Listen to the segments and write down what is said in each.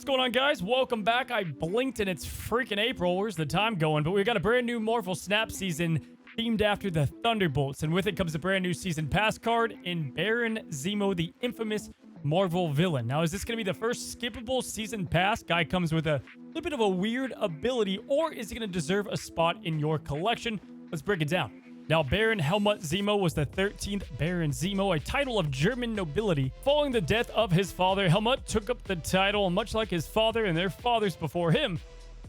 What's going on, guys? Welcome back. I blinked and it's freaking April. Where's the time going? But we got a brand new Marvel Snap season themed after the Thunderbolts, and with it comes a brand new season pass card in Baron Zemo, the infamous Marvel villain. Now, is this going to be the first skippable season pass? Guy comes with a little bit of a weird ability, or is he going to deserve a spot in your collection? Let's break it down. Now, Baron Helmut Zemo was the 13th Baron Zemo, a title of German nobility. Following the death of his father, Helmut took up the title, and much like his father and their fathers before him,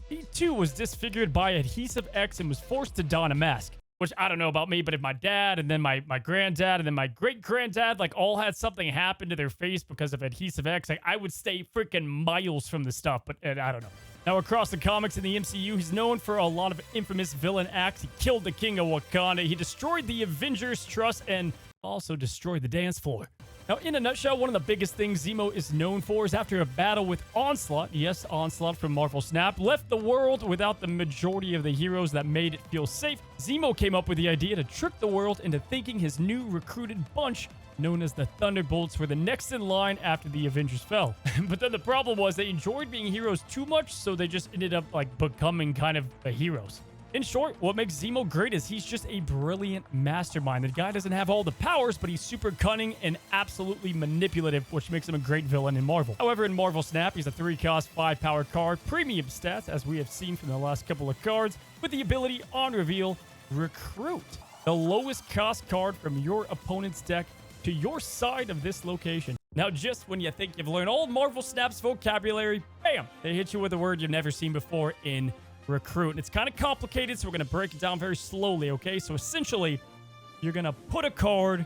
he too was disfigured by Adhesive X and was forced to don a mask. Which, I don't know about me, but if my dad and then my granddad and then my great-granddad like all had something happen to their face because of Adhesive X, like I would stay freaking miles from the stuff, but I don't know. Now, across the comics in the MCU, he's known for a lot of infamous villain acts. He killed the king of Wakanda, he destroyed the Avengers Trust, and also destroyed the dance floor. Now, in a nutshell, one of the biggest things Zemo is known for is after a battle with Onslaught, yes, Onslaught from Marvel Snap, left the world without the majority of the heroes that made it feel safe. Zemo came up with the idea to trick the world into thinking his new recruited bunch, known as the Thunderbolts, were the next in line after the Avengers fell. But then the problem was they enjoyed being heroes too much, so they just ended up like becoming kind of the heroes. In short, what makes Zemo great is he's just a brilliant mastermind. The guy doesn't have all the powers, but he's super cunning and absolutely manipulative, which makes him a great villain in Marvel. However, in Marvel Snap, he's a 3-cost, 5-power card, premium stats, as we have seen from the last couple of cards, with the ability on reveal, Recruit, the lowest cost card from your opponent's deck to your side of this location. Now, just when you think you've learned all Marvel Snap's vocabulary, bam, they hit you with a word you've never seen before in Recruit. And it's kind of complicated, so we're going to break it down very slowly, okay? So essentially, you're going to put a card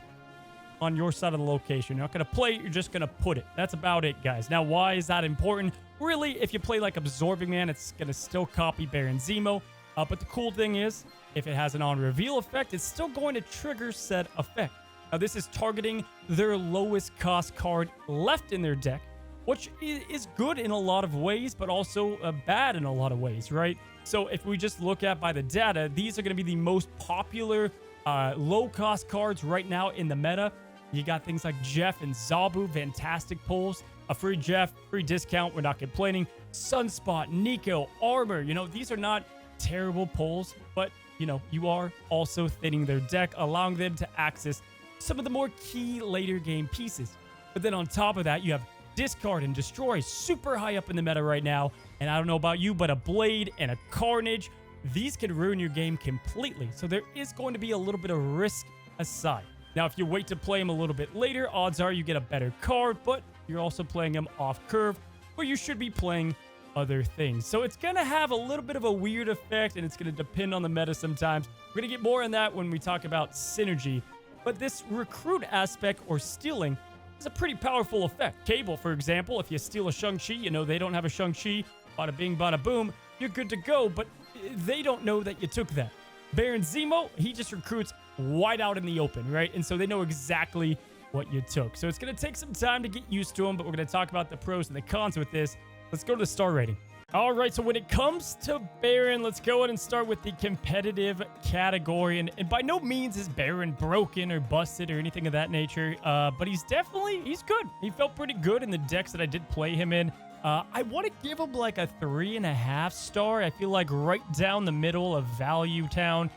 on your side of the location. You're not going to play it, you're just going to put it. That's about it, guys. Now, why is that important? Really, if you play like Absorbing Man, it's going to still copy Baron Zemo. But the cool thing is, if it has an on-reveal effect, it's still going to trigger said effect. Now, this is targeting their lowest cost card left in their deck, which is good in a lot of ways, but also bad in a lot of ways, right? So if we just look at by the data, these are going to be the most popular low-cost cards right now in the meta. You got things like Jeff and Zabu, fantastic pulls. A free Jeff, free discount, we're not complaining. Sunspot, Nico, Armor, these are not terrible pulls, but, you are also thinning their deck, allowing them to access some of the more key later game pieces. But then on top of that, you have Discard and Destroy, super high up in the meta right now. And I don't know about you, but a Blade and a Carnage, these can ruin your game completely. So there is going to be a little bit of risk aside. Now, if you wait to play them a little bit later, odds are you get a better card, but you're also playing them off curve, where you should be playing other things. So it's going to have a little bit of a weird effect, and it's going to depend on the meta sometimes. We're going to get more on that when we talk about synergy. But this recruit aspect, or stealing, is a pretty powerful effect. Cable, for example, if you steal a Shang-Chi, they don't have a Shang-Chi, bada bing, bada boom, you're good to go, but they don't know that you took that. Baron Zemo, he just recruits wide out in the open, right? And so they know exactly what you took. So it's going to take some time to get used to them, but we're going to talk about the pros and the cons with this. Let's go to the star rating. All right, so when it comes to Baron, let's go ahead and start with the competitive category. And by no means is Baron broken or busted or anything of that nature, but he's good. He felt pretty good in the decks that I did play him in. I want to give him like a 3.5 star. I feel like right down the middle of Value Town.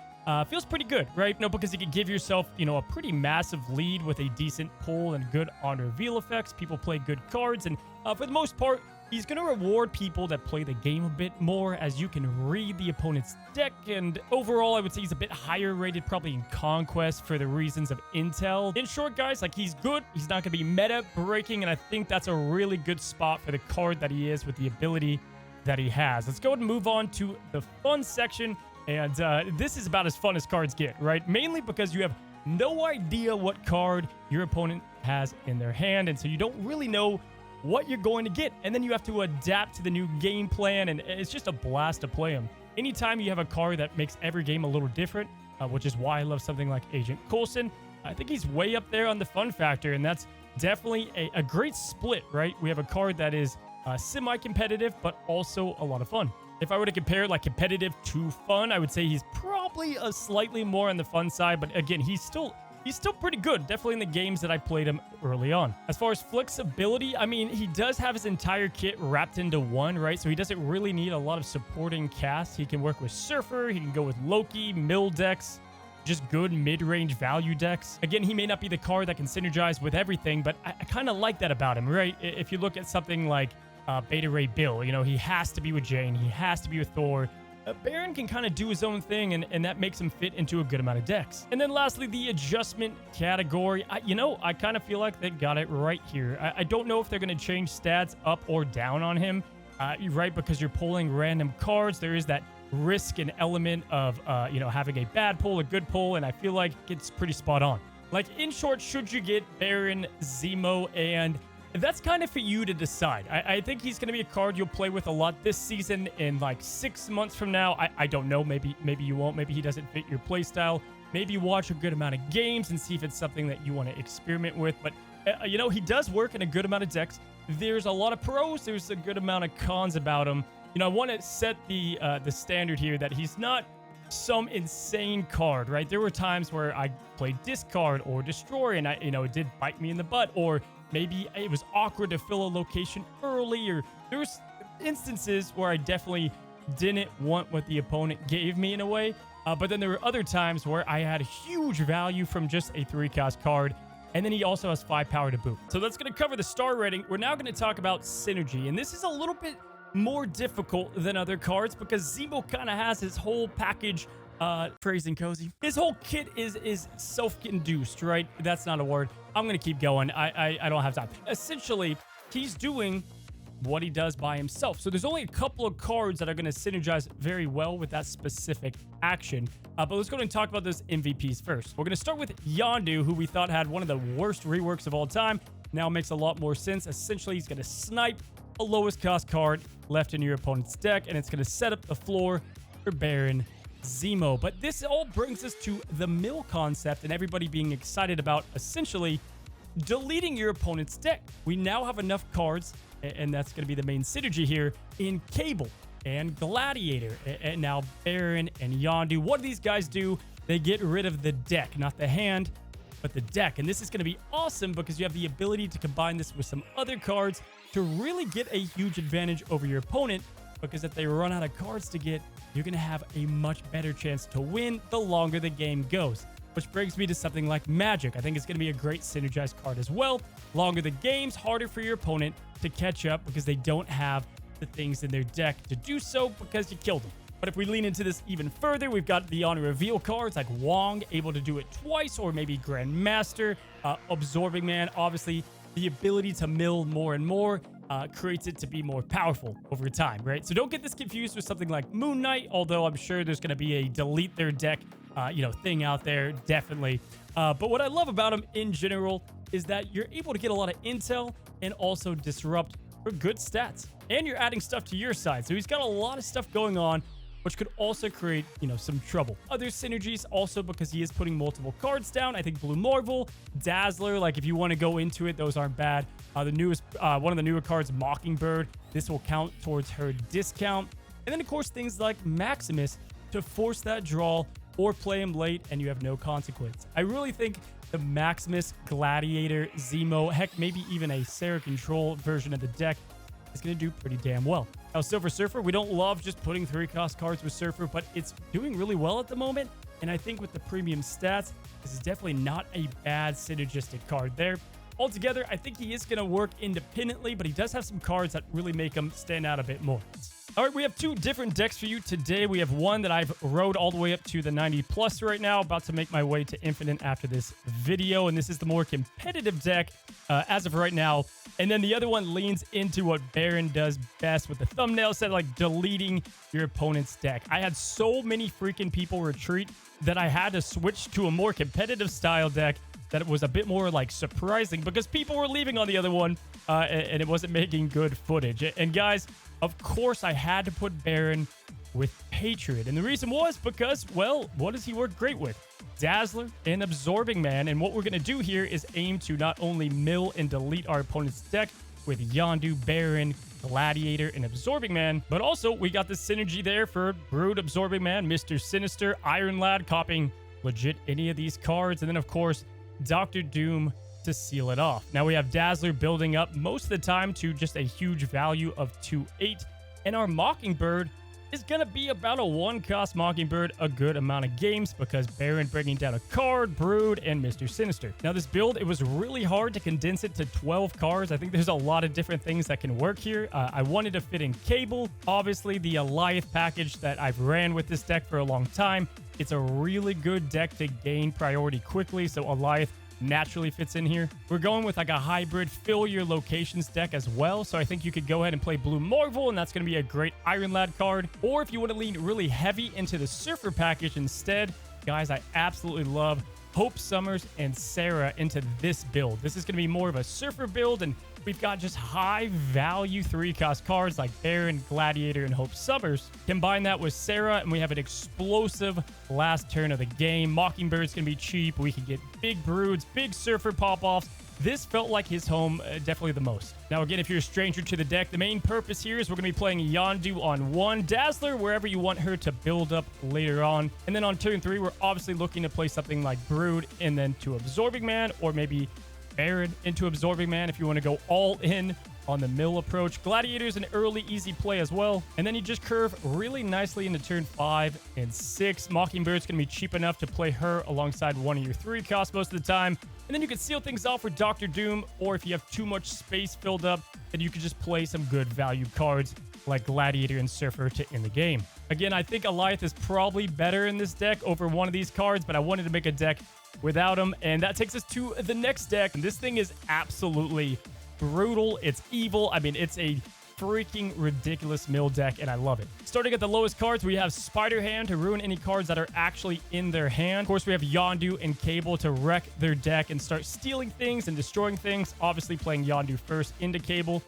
Feels pretty good, right? Because you can give yourself, a pretty massive lead with a decent pull and good on-reveal effects. People play good cards, and for the most part, he's going to reward people that play the game a bit more, as you can read the opponent's deck. And overall, I would say he's a bit higher rated, probably in Conquest, for the reasons of intel. In short, guys, he's good. He's not going to be meta breaking, and I think that's a really good spot for the card that he is with the ability that he has. Let's go ahead and move on to the fun section. And this is about as fun as cards get, right? Mainly because you have no idea what card your opponent has in their hand, and so you don't really know what you're going to get, and then you have to adapt to the new game plan, and it's just a blast to play them. Anytime you have a card that makes every game a little different, which is why I love something like Agent Coulson, I think he's way up there on the fun factor, and that's definitely a great split, right? We have a card that is semi-competitive, but also a lot of fun. If I were to compare competitive to fun, I would say he's probably a slightly more on the fun side, but again, he's still he's still pretty good, definitely in the games that I played him early on. As far as flexibility, I mean, he does have his entire kit wrapped into one, right? So he doesn't really need a lot of supporting casts. He can work with Surfer, he can go with Loki, Mill decks, just good mid-range value decks. Again, he may not be the card that can synergize with everything, but I kind of like that about him, right? If you look at something like Beta Ray Bill, you know, he has to be with Jane, he has to be with Thor. Baron can kind of do his own thing, and that makes him fit into a good amount of decks. And then lastly, the adjustment category. I kind of feel like they got it right here. I don't know if they're going to change stats up or down on him, right? Because you're pulling random cards. There is that risk and element of, having a bad pull, a good pull, and I feel like it's pretty spot on. Like, in short, should you get Baron Zemo? And that's kind of for you to decide. I think he's going to be a card you'll play with a lot this season. In like 6 months from now, I don't know. Maybe you won't. Maybe he doesn't fit your playstyle. Maybe watch a good amount of games and see if it's something that you want to experiment with. But, he does work in a good amount of decks. There's a lot of pros. There's a good amount of cons about him. I want to set the standard here that he's not some insane card, right? There were times where I played discard or destroy, and it did bite me in the butt, or maybe it was awkward to fill a location early, or there was instances where I definitely didn't want what the opponent gave me in a way. But then there were other times where I had huge value from just a 3-cost card. And then he also has 5 power to boot. So that's going to cover the star rating. We're now going to talk about synergy. And this is a little bit more difficult than other cards because Zemo kind of has his whole package, phrasing cozy. His whole kit is self-induced, right? That's not a word. I'm going to keep going. I don't have time. Essentially, he's doing what he does by himself. So there's only a couple of cards that are going to synergize very well with that specific action. But let's go ahead and talk about those MVPs first. We're going to start with Yondu, who we thought had one of the worst reworks of all time. Now makes a lot more sense. Essentially, he's going to snipe a lowest cost card left in your opponent's deck, and it's going to set up the floor for Baron Zemo. But this all brings us to the mill concept and everybody being excited about essentially deleting your opponent's deck. We now have enough cards, and that's going to be the main synergy here, in Cable and Gladiator, and now Baron and Yondu. What do these guys do? They get rid of the deck, not the hand, but the deck. And this is going to be awesome because you have the ability to combine this with some other cards to really get a huge advantage over your opponent, because if they run out of cards to get, you're going to have a much better chance to win the longer the game goes. Which brings me to something like Magic. I think it's going to be a great synergized card as well. Longer the game's harder for your opponent to catch up because they don't have the things in their deck to do so because you killed them. But if we lean into this even further, we've got the on-reveal cards like Wong, able to do it twice, or maybe Grandmaster, Absorbing Man. Obviously, the ability to mill more and more creates it to be more powerful over time, right? So don't get this confused with something like Moon Knight, although I'm sure there's going to be a delete their deck thing out there, definitely. But what I love about him in general is that you're able to get a lot of intel and also disrupt for good stats. And you're adding stuff to your side. So he's got a lot of stuff going on, which could also create, some trouble. Other synergies also because he is putting multiple cards down. I think Blue Marvel, Dazzler, like if you want to go into it, those aren't bad. The newest, one of the newer cards, Mockingbird, this will count towards her discount. And then of course things like Maximus to force that draw or play him late and you have no consequence. I really think the Maximus, Gladiator, Zemo, heck, maybe even a Sarah Control version of the deck is going to do pretty damn well. Now, Silver Surfer, we don't love just putting 3-cost cards with Surfer, but it's doing really well at the moment. And I think with the premium stats, this is definitely not a bad synergistic card there. Altogether, I think he is going to work independently, but he does have some cards that really make him stand out a bit more. All right, we have 2 different decks for you today. We have one that I've rode all the way up to the 90 plus right now, about to make my way to Infinite after this video. And this is the more competitive deck as of right now. And then the other one leans into what Baron does best with the thumbnail set, like deleting your opponent's deck. I had so many freaking people retreat that I had to switch to a more competitive style deck that was a bit more like surprising because people were leaving on the other one and it wasn't making good footage. And guys, of course I had to put Baron with Patriot. And the reason was because, well, what does he work great with? Dazzler and Absorbing Man. And what we're going to do here is aim to not only mill and delete our opponent's deck with Yondu, Baron, Gladiator, and Absorbing Man, but also we got the synergy there for Brood, Absorbing Man, Mr. Sinister, Iron Lad copying legit any of these cards. And then, of course, Dr. Doom to seal it off. Now we have Dazzler building up most of the time to just a huge value of 2/8. And our Mockingbird is going to be about a 1-cost Mockingbird a good amount of games because Baron bringing down a card, Brood, and Mr. Sinister. Now this build, it was really hard to condense it to 12 cards. I think there's a lot of different things that can work here. I wanted to fit in Cable, obviously the Goliath package that I've ran with this deck for a long time. It's a really good deck to gain priority quickly, so Goliath naturally fits in here. We're going with like a hybrid fill your locations deck as well, so I think you could go ahead and play Blue Marvel, and that's going to be a great Iron Lad card. Or if you want to lean really heavy into the Surfer package instead, guys, I absolutely love Hope Summers and Sarah into this build. This is going to be more of a Surfer build, and we've got just high value 3-cost cards like Baron, Gladiator, and Hope Summers. Combine that with Sarah, and we have an explosive last turn of the game. Mockingbird's going to be cheap. We can get big Broods, big Surfer pop-offs. This felt like his home definitely the most. Now, again, if you're a stranger to the deck, the main purpose here is we're going to be playing Yondu on 1, Dazzler wherever you want her to build up later on. And then on turn 3, we're obviously looking to play something like Brood and then to Absorbing Man, or maybe Baron into Absorbing Man if you want to go all in on the mill approach. Gladiator's an early easy play as well. And then you just curve really nicely into turn 5 and 6. Mockingbird's going to be cheap enough to play her alongside one of your 3 costs most of the time. And then you can seal things off with Dr. Doom, or if you have too much space filled up, then you can just play some good value cards like Gladiator and Surfer to end the game. Again, I think Goliath is probably better in this deck over one of these cards, but I wanted to make a deck without him, and that takes us to the next deck. And this thing is absolutely brutal. It's evil. I mean, it's a freaking ridiculous mill deck, and I love it. Starting at the lowest cards, we have Spider Hand to ruin any cards that are actually in their hand. Of course, we have Yondu and Cable to wreck their deck and start stealing things and destroying things. Obviously, playing Yondu first into Cable.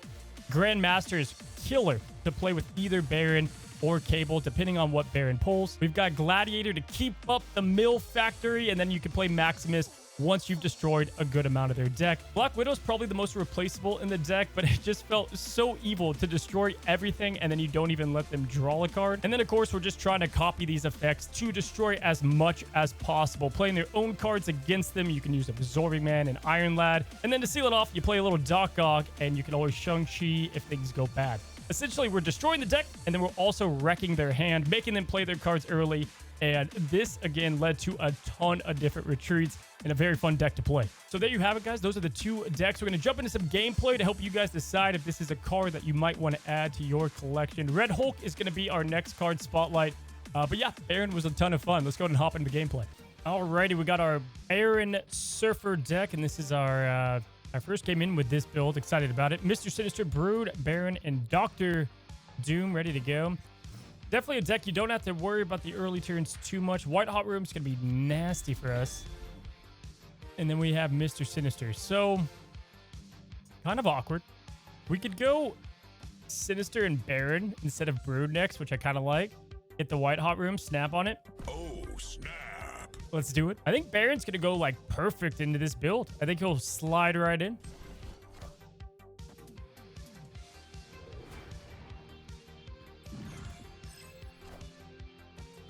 Grandmaster is killer to play with either Baron or Cable, depending on what Baron pulls. We've got Gladiator to keep up the mill factory, and then you can play Maximus once you've destroyed a good amount of their deck. Black Widow's probably the most replaceable in the deck, but it just felt so evil to destroy everything, and then you don't even let them draw a card. And then, of course, we're just trying to copy these effects to destroy as much as possible. Playing their own cards against them, you can use Absorbing Man and Iron Lad. And then to seal it off, you play a little Doc Ock, and you can always Shang-Chi if things go bad. Essentially, we're destroying the deck, and then we're also wrecking their hand, making them play their cards early. And this, again, led to a ton of different retreats and a very fun deck to play. So there you have it, guys. Those are the 2 decks. We're going to jump into some gameplay to help you guys decide if this is a card that you might want to add to your collection. Red Hulk is going to be our next card spotlight. But yeah, Baron was a ton of fun. Let's go ahead and hop into gameplay. Alrighty, we got our Baron Surfer deck, and this is our... I first came in with this build, excited about it. Mr. Sinister, Brood, Baron, and Dr. Doom ready to go. Definitely a deck you don't have to worry about the early turns too much. White Hot Room's going to be nasty for us. And then we have Mr. Sinister. So, kind of awkward. We could go Sinister and Baron instead of Brood next, which I kind of like. Hit the White Hot Room, snap on it. Oh, snap. Let's do it. I think Baron's going to go like perfect into this build. I think he'll slide right in.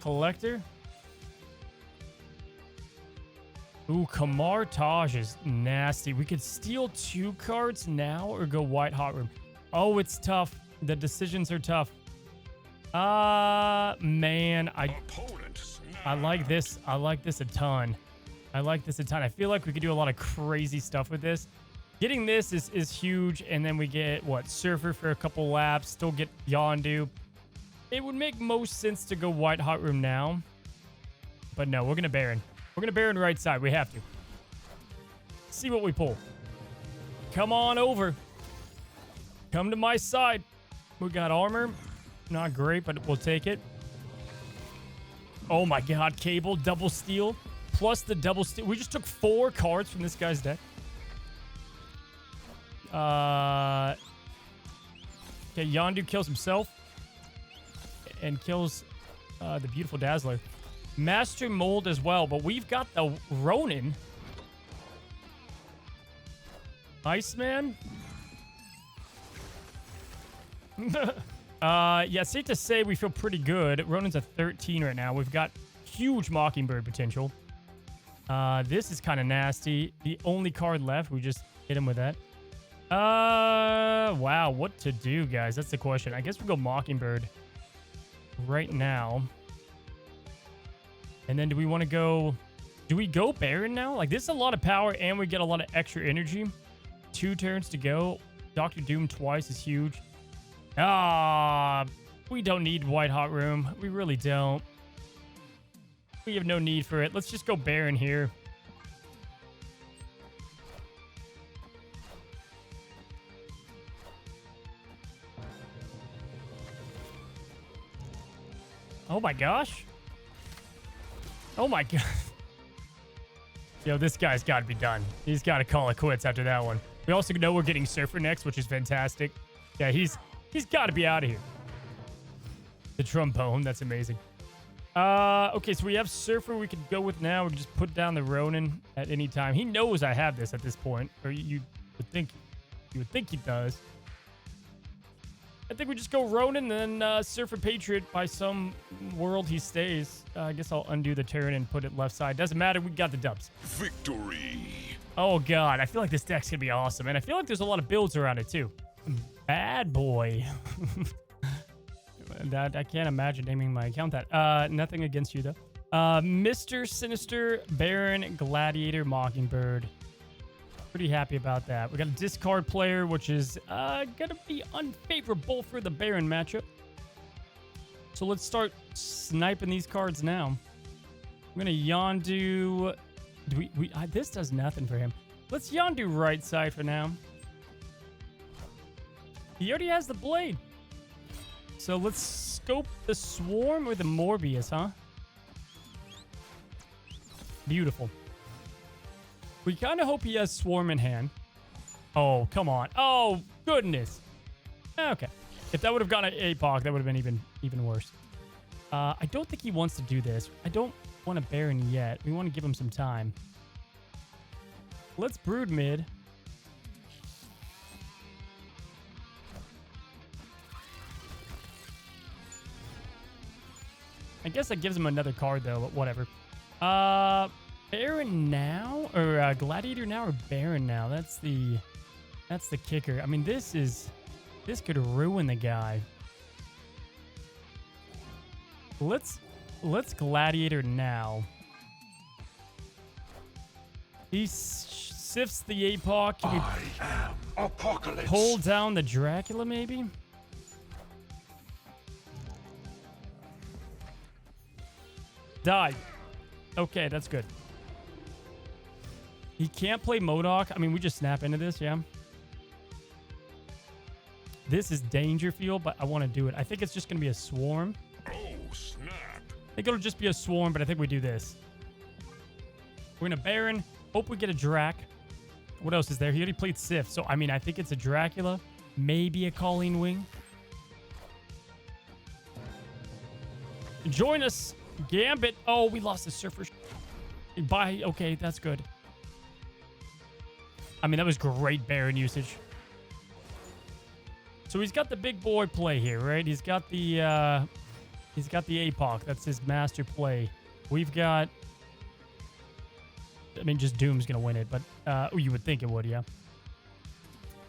Collector. Ooh, Kamar Taj is nasty. We could steal 2 cards now or go White Hot Room. Oh, it's tough. The decisions are tough. Man, I like this. I like this a ton. I feel like we could do a lot of crazy stuff with this. Getting this is huge, and then we get, what, Surfer for a couple laps, still get Yondu. It would make most sense to go White Hot Room now. But no, we're going to Baron. We're going to Baron right side. We have to. See what we pull. Come on over. Come to my side. We got armor. Not great, but we'll take it. Oh my god, Cable, double steal. Plus the double steal. We just took 4 cards from this guy's deck. Okay, Yondu kills himself. And kills the beautiful Dazzler. Master Mold as well, but we've got the Ronin. Iceman? Yeah, safe to say we feel pretty good. Ronin's a 13 right now. We've got huge Mockingbird potential. This is kind of nasty. The only card left, we just hit him with that. Wow, what to do, guys? That's the question. I guess we'll go Mockingbird right now. And then do we want to go... Do we go Baron now? Like, this is a lot of power, and we get a lot of extra energy. 2 turns to go. Dr. Doom twice is huge. We don't need White Hot Room. We really don't. We have no need for it. Let's just go Baron here. Oh my gosh. Oh my god. Yo, this guy's got to be done. He's got to call it quits after that one. We also know we're getting Surfer next, which is fantastic. Yeah, he's got to be out of here. The trombone, that's amazing. Okay, so we have Surfer we could go with now. We can just put down the Ronin at any time. He knows I have this at this point, or you would think he does. I think we just go Ronin and then Surfer Patriot. By some world he stays. I guess I'll undo the turn and put it left side. Doesn't matter. We got the dubs. Victory. Oh, God. I feel like this deck's going to be awesome. And I feel like there's a lot of builds around it, too. Bad boy. That I can't imagine naming my account that. Nothing against you, though. Mr. Sinister, Baron, Gladiator, Mockingbird. Pretty happy about that. We got a discard player, which is gonna be unfavorable for the Baron matchup. So let's start sniping these cards now. I'm gonna Yondu. This does nothing for him. Let's Yondu right side for now. He already has the blade. So let's scope the Swarm with the Morbius, huh? Beautiful. We kind of hope he has Swarm in hand. Oh, come on. Oh, goodness. Okay. If that would have gone at APOC, that would have been even worse. I don't think he wants to do this. I don't want a Baron yet. We want to give him some time. Let's Brood mid. I guess that gives him another card, though, but whatever. Baron now? Or Gladiator now or Baron now? That's the kicker. I mean, this could ruin the guy. Let's Gladiator now. He sifts the APOC. Can I am Apocalypse. Pull down the Dracula, maybe? Die. Okay, that's good. He can't play MODOK. I mean, we just snap into this, yeah. This is Dangerfield, but I want to do it. I think it's just going to be a Swarm. Oh, snap. I think it'll just be a Swarm, but I think we do this. We're going to Baron. Hope we get a Drac. What else is there? He already played Sif. So, I mean, I think it's a Dracula. Maybe a Colleen Wing. Join us. Gambit. Oh, we lost the Surfer. Bye. Okay, that's good. I mean, that was great Baron usage. So he's got the big boy play here, right? He's got the APOC. That's his master play. We've got... I mean, just Doom's going to win it, but you would think it would, yeah.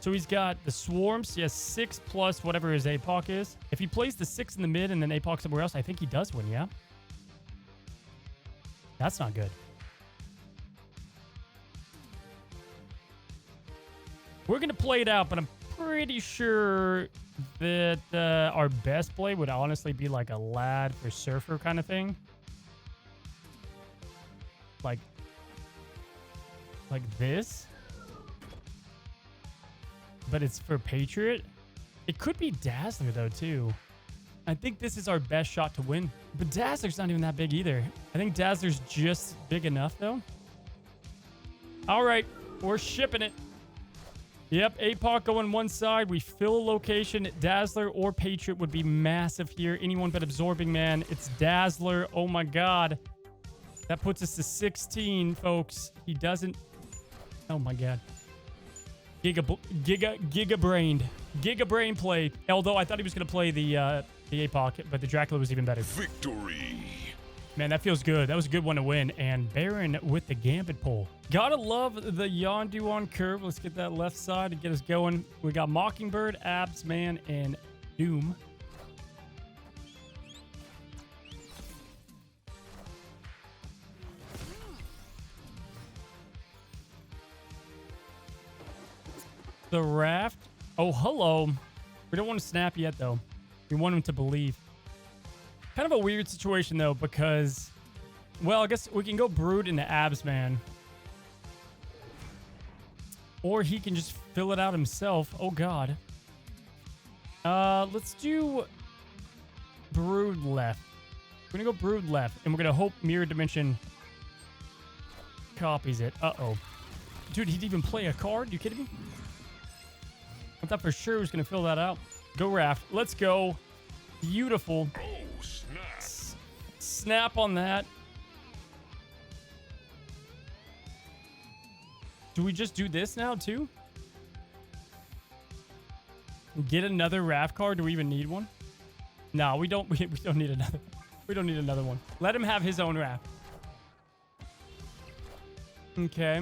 So he's got the Swarms. He has 6 plus whatever his APOC is. If he plays the 6 in the mid and then APOC somewhere else, I think he does win, yeah? That's not good. We're going to play it out, but I'm pretty sure that our best play would honestly be like a Lad for Surfer kind of thing. Like this. But it's for Patriot. It could be Dazzler, though, too. I think this is our best shot to win. But Dazzler's not even that big either. I think Dazzler's just big enough, though. All right. We're shipping it. Yep, APOC going one side. We fill a location. Dazzler or Patriot would be massive here. Anyone but Absorbing Man. It's Dazzler. Oh, my God. That puts us to 16, folks. He doesn't... Oh, my God. Giga-brained. Giga-brain play. Although I thought he was going to play the APOC, but the Dracula was even better. Victory. Man, that feels good. That was a good one to win. And Baron with the Gambit pull. Gotta love the Yondu on curve. Let's get that left side to get us going. We got Mockingbird, Abs Man, and Doom. The Raft. Oh, hello. We don't want to snap yet, though. We want him to believe. Kind of a weird situation, though, because... Well, I guess we can go Brood into Abs Man. Or he can just fill it out himself. Oh, God. Let's do Brood left. We're going to go Brood left. And we're going to hope Mirror Dimension copies it. Uh-oh. Dude, he'd even play a card? You kidding me? I thought for sure he was going to fill that out. Go Raft. Let's go. Beautiful. Oh, snap. Snap on that. Do we just do this now, too? Get another Raft card? Do we even need one? No, we don't. We don't need another. We don't need another one. Let him have his own Raft. Okay.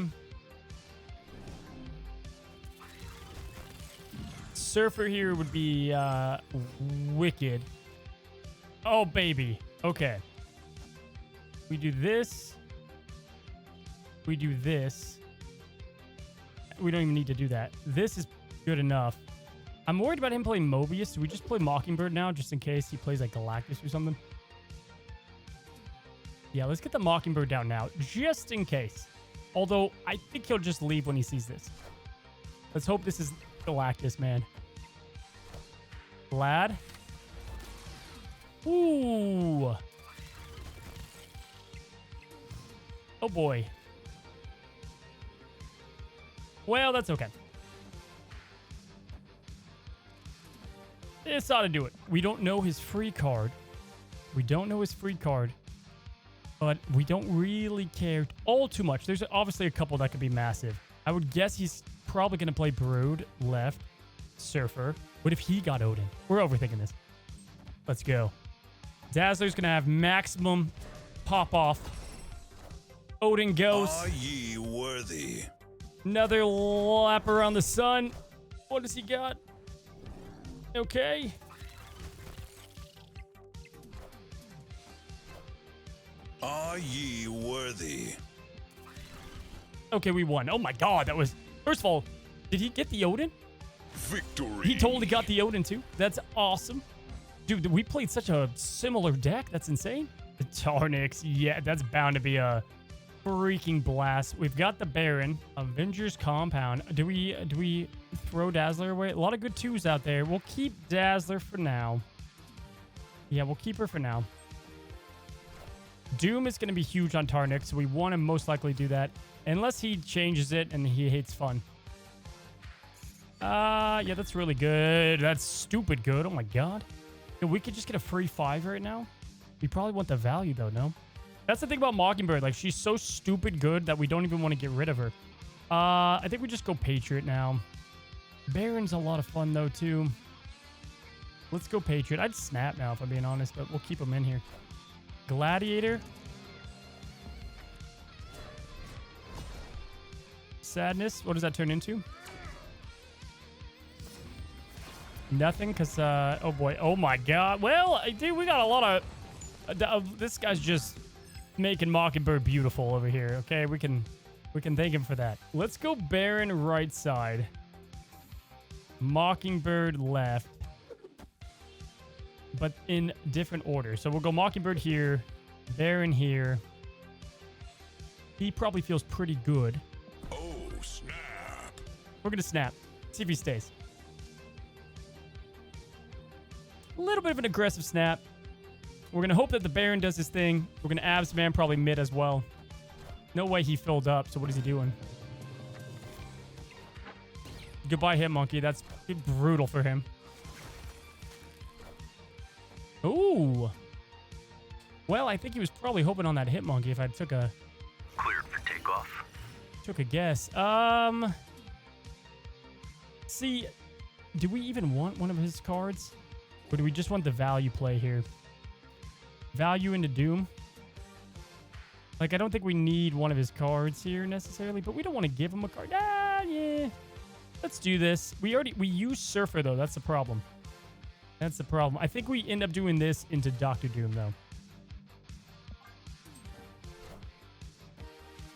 Surfer here would be wicked. Oh, baby. Okay. We do this. We do this. We don't even need to do that. This is good enough. I'm worried about him playing Mobius. Do we just play Mockingbird now, just in case he plays like Galactus or something? Yeah, let's get the Mockingbird down now, just in case. Although, I think he'll just leave when he sees this. Let's hope this is Galactus, man. Glad. Ooh. Oh, boy. Well, that's okay. This ought to do it. We don't know his free card. We don't know his free card. But we don't really care all too much. There's obviously a couple that could be massive. I would guess he's probably going to play Brood left. Surfer. What if he got Odin? We're overthinking this. Let's go. Dazzler's going to have maximum pop off. Odin goes. Are ye worthy? Another lap around the sun. What does he got? Okay. Are ye worthy? Okay, we won. Oh my god, that was... First of all, did he get the Odin? Victory. He totally got the Odin too. That's awesome. Dude, we played such a similar deck. That's insane. The Tarnix. Yeah, that's bound to be a freaking blast. We've got the Baron. Avengers Compound. Do we throw Dazzler away? A lot of good twos out there. We'll keep Dazzler for now. Yeah, we'll keep her for now. Doom is going to be huge on Tarnix, so we want to most likely do that. Unless he changes it and he hates fun. Yeah, that's really good. That's stupid good. Oh my god. Yeah, we could just get a free 5 right now. We probably want the value though, no? That's the thing about Mockingbird. Like, she's so stupid good that we don't even want to get rid of her. I think we just go Patriot now. Baron's a lot of fun though, too. Let's go Patriot. I'd snap now if I'm being honest, but we'll keep him in here. Gladiator. Sadness. What does that turn into? Nothing, because, oh boy. Oh my god. Well, dude, we got a lot of... this guy's just making Mockingbird beautiful over here, okay? We can thank him for that. Let's go Baron right side. Mockingbird left. But in different order. So we'll go Mockingbird here. Baron here. He probably feels pretty good. Oh, snap. We're going to snap. See if he stays. A little bit of an aggressive snap. We're going to hope that the Baron does his thing. We're going to Abs Man probably mid as well. No way he filled up, so what is he doing? Goodbye, Hitmonkey. That's brutal for him. Ooh. Well, I think he was probably hoping on that Hitmonkey if I took a... Cleared for takeoff. Took a guess. See, do we even want one of his cards? Or do we just want the value play here? Value into Doom. Like, I don't think we need one of his cards here necessarily, but we don't want to give him a card. Ah, yeah. Let's do this. We use Surfer, though. That's the problem. That's the problem. I think we end up doing this into Doctor Doom, though.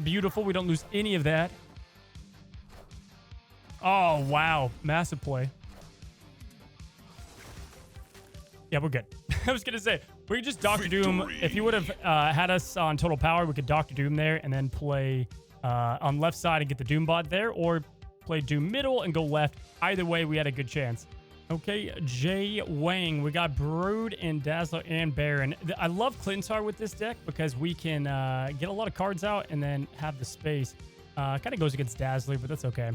Beautiful. We don't lose any of that. Oh, wow. Massive play. Yeah, we're good. I was going to say, we could just Doctor Doom. If you would have had us on Total Power, we could Doctor Doom there and then play on left side and get the Doom bot there, or play Doom middle and go left. Either way, we had a good chance. Okay, Jay Wang. We got Brood and Dazzler and Baron. I love Clintar with this deck because we can get a lot of cards out and then have the space. Kind of goes against Dazzler, but that's okay.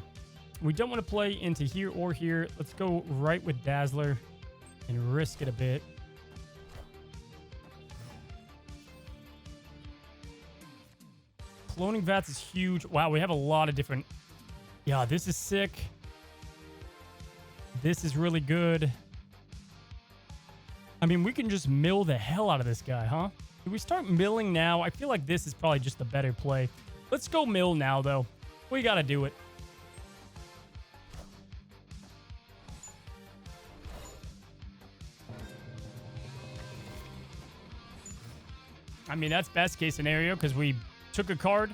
We don't want to play into here or here. Let's go right with Dazzler and risk it a bit. Cloning Vats is huge. Wow, we have a lot of different... Yeah, this is sick. This is really good. I mean, we can just mill the hell out of this guy, huh? Do we start milling now? I feel like this is probably just a better play. Let's go mill now, though. We got to do it. I mean, that's best case scenario because we took a card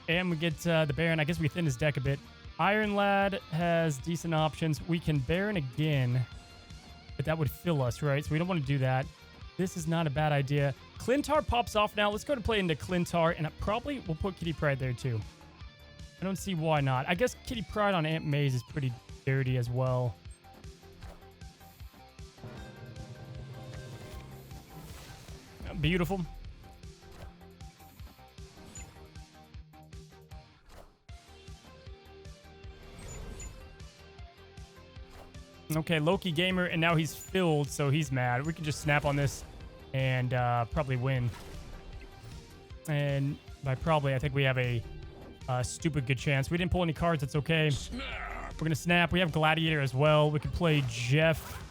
and we get the Baron. I guess we thin his deck a bit. Iron Lad has decent options. We can Baron again, but that would fill us, right? So we don't want to do that. This is not a bad idea. Clintar pops off now. Let's go to play into Clintar, and probably we'll put Kitty Pryde there too. I don't see why not. I guess Kitty Pryde on Aunt May's is pretty dirty as well. Beautiful. Okay, Loki Gamer, and now he's filled, so he's mad. We can just snap on this and probably win. And by probably, I think we have a stupid good chance. We didn't pull any cards. That's okay. Snap. We're going to snap. We have Gladiator as well. We could play Jeff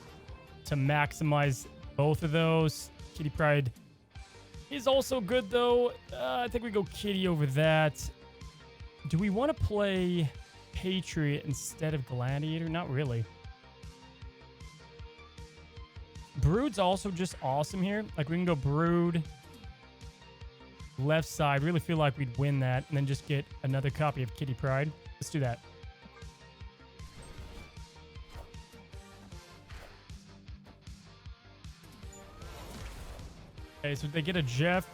to maximize both of those. Kitty Pryde is also good, though. I think we go Kitty over that. Do we want to play Patriot instead of Gladiator? Not really. Brood's also just awesome here. Like, we can go Brood left side. Really feel like we'd win that and then just get another copy of Kitty Pryde. Let's do that. Okay, so they get a Jeff.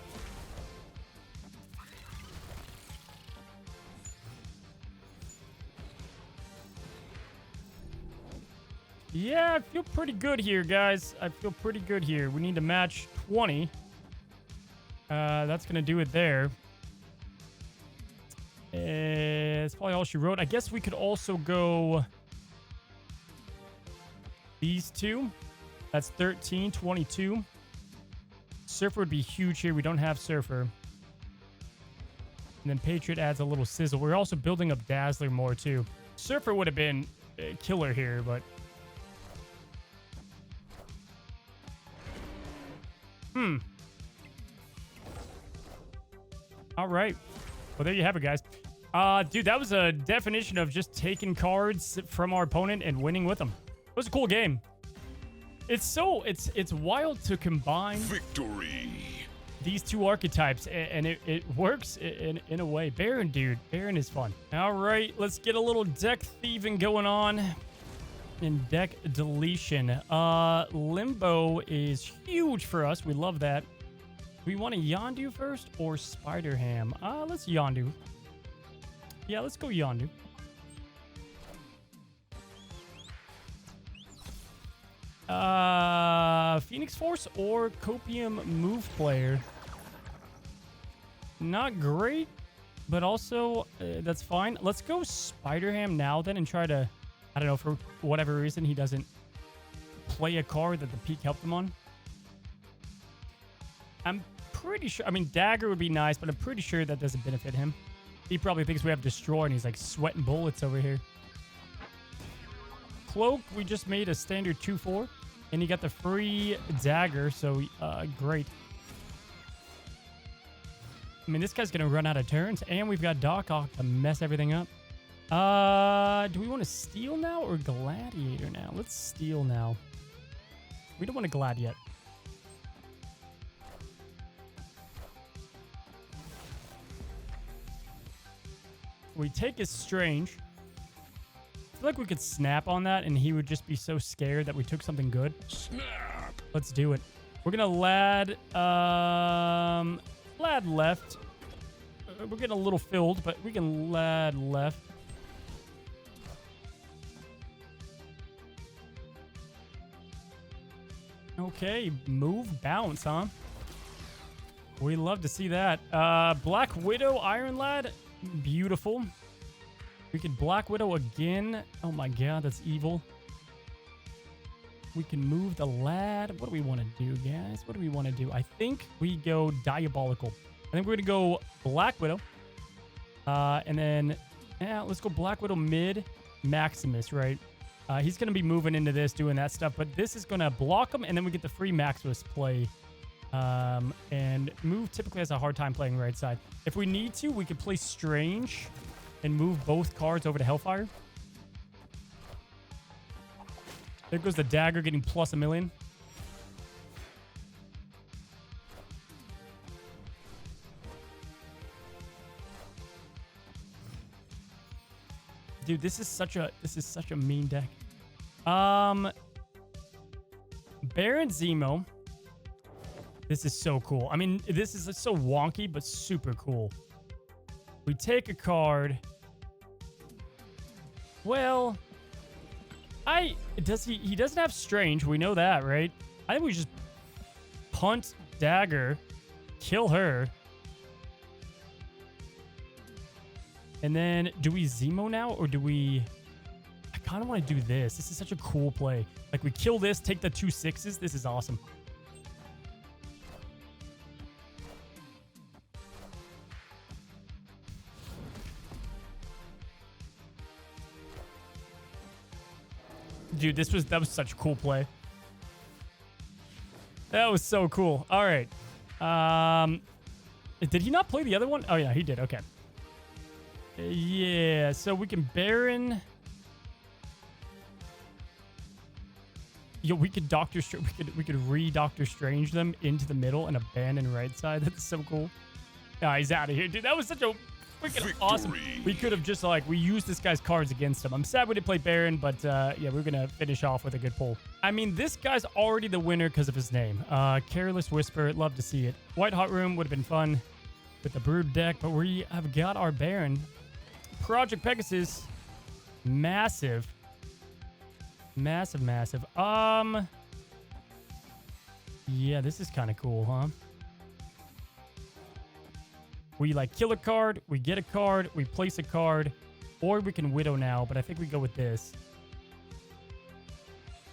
Yeah, I feel pretty good here, guys. I feel pretty good here. We need to match 20. That's going to do it there. That's probably all she wrote. I guess we could also go these two. That's 13, 22. Surfer would be huge here. We don't have Surfer. And then Patriot adds a little sizzle. We're also building up Dazzler more, too. Surfer would have been a killer here, but... All right. Well, there you have it, guys. Dude, that was a definition of just taking cards from our opponent and winning with them. It was a cool game. It's wild to combine Victory. these two archetypes, and it works in a way. Baron, dude. Baron is fun. All right, let's get a little deck thieving going on. In deck deletion. Limbo is huge for us. We love that. Do we want a Yondu first or Spider-Ham? Let's Yondu. Yeah, let's go Yondu. Phoenix Force or Copium Move Player? Not great, but also that's fine. Let's go Spider-Ham now then and try to... I don't know, for whatever reason, he doesn't play a card that the peak helped him on. I'm pretty sure... I mean, Dagger would be nice, but I'm pretty sure that doesn't benefit him. He probably thinks we have Destroy, and he's, like, sweating bullets over here. Cloak, we just made a standard 2-4, and he got the free Dagger, so great. I mean, this guy's going to run out of turns, and we've got Doc Ock to mess everything up. Do we want to steal now or gladiator now? Let's steal now. We don't want to glad yet. We take his strange. I feel like we could snap on that, and he would just be so scared that we took something good. Snap. Let's do it. We're gonna lad left. We're getting a little filled, but we can lad left. Okay, move, bounce, huh? We love to see that. Black Widow, Iron Lad, beautiful. We could Black Widow again. Oh my god, that's evil. We can move the lad. What do we want to do, guys? What do we want to do? I think we go diabolical. I think we're going to go Black Widow. And then, yeah, let's go Black Widow mid, Maximus, right? He's going to be moving into this, doing that stuff. But this is going to block him, and then we get the free Maximus play. And move typically has a hard time playing right side. If we need to, we could play Strange and move both cards over to Hellfire. There goes the dagger getting plus 1,000,000. Dude, this is such a mean deck. Baron Zemo. This is so cool. I mean, this is so wonky, but super cool. We take a card. Well, he doesn't have Strange. We know that, right? I think we just punt dagger, kill her. And then do we Zemo now, or do we... I kind of want to do this. This is such a cool play. Like, we kill this, take the 2 6s. This is awesome. Dude, that was such a cool play. That was so cool. All right. Did he not play the other one? Oh, yeah, he did. Okay. Yeah, so we can Baron. Yo, we could we could re-Doctor Strange them into the middle and abandon right side. That's so cool. Ah, he's out of here, dude. That was such a freaking awesome. We could have just we used this guy's cards against him. I'm sad we didn't play Baron, but yeah, we're gonna finish off with a good pull. I mean, this guy's already the winner because of his name. Careless Whisper, love to see it. White Hot Room would have been fun with the Brood deck, but we have got our Baron. Project Pegasus, massive. Massive. Yeah, this is kind of cool, huh? We kill a card, we get a card, we place a card, or we can Widow now, but I think we go with this.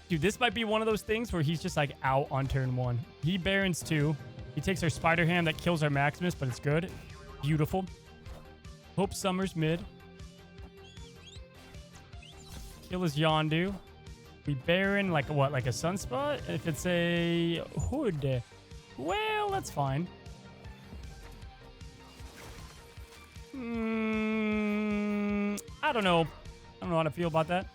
Dude, this might be one of those things where he's just out on turn 1. He Barons 2. He takes our Spider Ham that kills our Maximus, but it's good. Beautiful. Hope Summers mid. Kill his Yondu. We Baron what? Like a Sunspot? If it's a Hood, well, that's fine. I don't know. I don't know how to feel about that.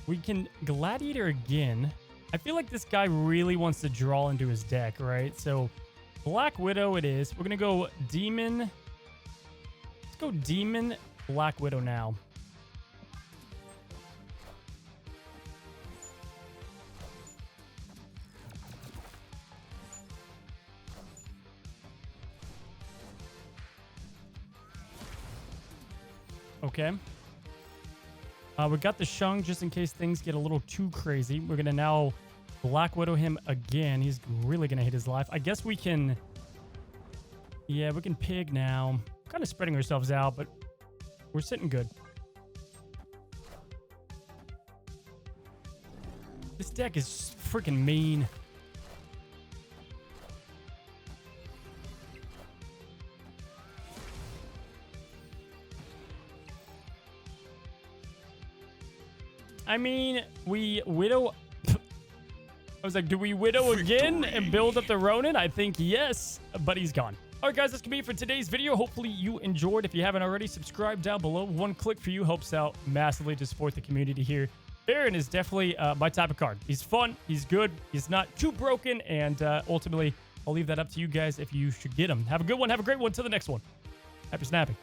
We can Gladiator again. I feel like this guy really wants to draw into his deck, right? So Black Widow it is. We're going to go Demon. Let's go Demon, Black Widow now. Okay. We got the Shung just in case things get a little too crazy. We're going to now Black Widow him again. He's really going to hit his life. I guess we can... Yeah, we can Pig now. Kind of spreading ourselves out, but we're sitting good. This deck is freaking mean. I mean, we Widow... I was like, do we widow again Victory. and build up the Ronin? I think yes, but he's gone. All right, guys, that's going to be it for today's video. Hopefully you enjoyed. If you haven't already, subscribe down below. One click for you helps out massively to support the community here. Baron is definitely my type of card. He's fun. He's good. He's not too broken. And ultimately, I'll leave that up to you guys if you should get him. Have a good one. Have a great one. Till the next one. Happy snapping.